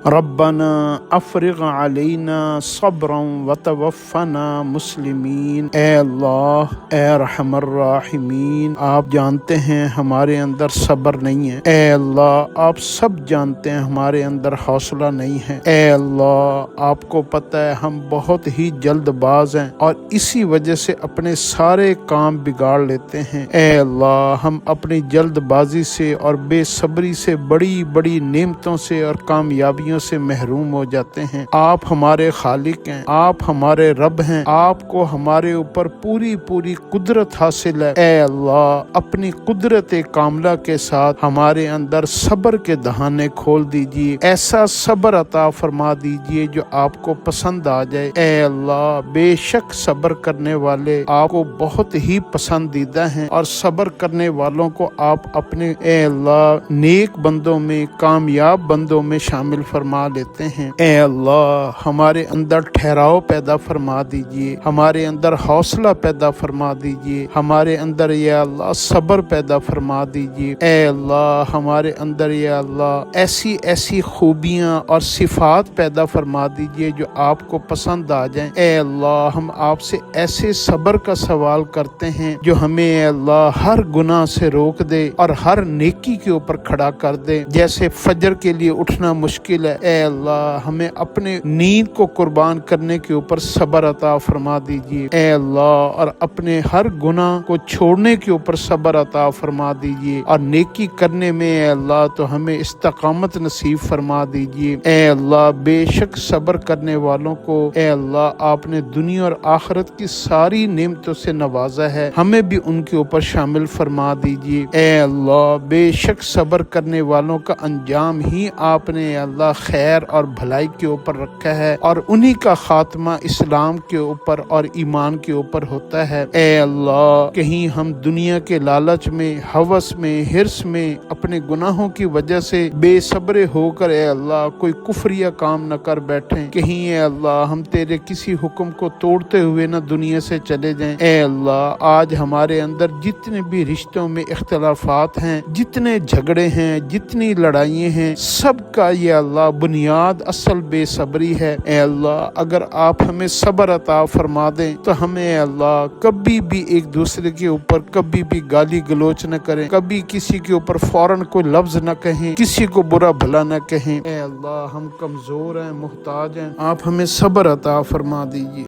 ربنا افرغ علینا صبرا وتوفنا مسلمین۔ اے اللہ، اے ارحم الراحمین، آپ جانتے ہیں ہمارے اندر صبر نہیں ہے۔ اے اللہ، آپ سب جانتے ہیں ہمارے اندر حوصلہ نہیں ہے۔ اے اللہ، آپ کو پتہ ہے ہم بہت ہی جلد باز ہیں اور اسی وجہ سے اپنے سارے کام بگاڑ لیتے ہیں۔ اے اللہ، ہم اپنی جلد بازی سے اور بے صبری سے بڑی بڑی نعمتوں سے اور کامیابیوں سے محروم ہو جاتے ہیں۔ آپ ہمارے خالق ہیں، آپ ہمارے رب ہیں، آپ کو ہمارے اوپر پوری پوری قدرت حاصل ہے۔ اے اللہ، اپنی قدرت کاملہ کے ساتھ ہمارے اندر صبر کے دہانے کھول دیجئے، ایسا صبر عطا فرما دیجئے جو آپ کو پسند آ جائے۔ اے اللہ، بے شک صبر کرنے والے آپ کو بہت ہی پسندیدہ ہیں اور صبر کرنے والوں کو آپ اپنے اے اللہ نیک بندوں میں، کامیاب بندوں میں شامل فرما لیتے ہیں۔ اے اللہ، ہمارے اندر ٹھہراؤ پیدا فرما دیجئے، ہمارے اندر حوصلہ پیدا فرما دیجئے، ہمارے اندر یا اللہ صبر پیدا فرما دیجئے۔ اے اللہ، ہمارے اندر یا اللہ ایسی ایسی خوبیاں اور صفات پیدا فرما دیجئے جو آپ کو پسند آ جائیں۔ اے اللہ، ہم آپ سے ایسے صبر کا سوال کرتے ہیں جو ہمیں اے اللہ ہر گناہ سے روک دے اور ہر نیکی کے اوپر کھڑا کر دے۔ جیسے فجر کے لیے اٹھنا مشکل ہے، اے اللہ ہمیں اپنے نیند کو قربان کرنے کے اوپر صبر عطا فرما دیجئے۔ اے اللہ، اور اپنے ہر گناہ کو چھوڑنے کے اوپر صبر عطا فرما دیجئے اور نیکی کرنے میں اے اللہ تو ہمیں استقامت نصیب فرما دیجئے۔ اے اللہ، بے شک صبر کرنے والوں کو اے اللہ آپ نے دنیا اور آخرت کی ساری نعمتوں سے نوازا ہے، ہمیں بھی ان کے اوپر شامل فرما دیجئے۔ اے اللہ، بے شک صبر کرنے والوں کا انجام ہی آپ نے اے اللہ خیر اور بھلائی کے اوپر رکھا ہے اور انہی کا خاتمہ اسلام کے اوپر اور ایمان کے اوپر ہوتا ہے۔ اے اللہ، کہیں ہم دنیا کے لالچ میں، ہوس میں، حرص میں اپنے گناہوں کی وجہ سے بے صبر ہو کر اے اللہ کوئی کفریہ کام نہ کر بیٹھیں، کہیں اے اللہ ہم تیرے کسی حکم کو توڑتے ہوئے نہ دنیا سے چلے جائیں۔ اے اللہ، آج ہمارے اندر جتنے بھی رشتوں میں اختلافات ہیں، جتنے جھگڑے ہیں، جتنی لڑائیاں ہیں، سب کا یہ اللہ بنیاد اصل بے صبری ہے۔ اے اللہ، اگر آپ ہمیں صبر عطا فرما دیں تو ہمیں اے اللہ کبھی بھی ایک دوسرے کے اوپر کبھی بھی گالی گلوچ نہ کریں، کبھی کسی کے اوپر فوراً کوئی لفظ نہ کہیں، کسی کو برا بھلا نہ کہیں۔ اے اللہ، ہم کمزور ہیں، محتاج ہیں، آپ ہمیں صبر عطا فرما دیجیے۔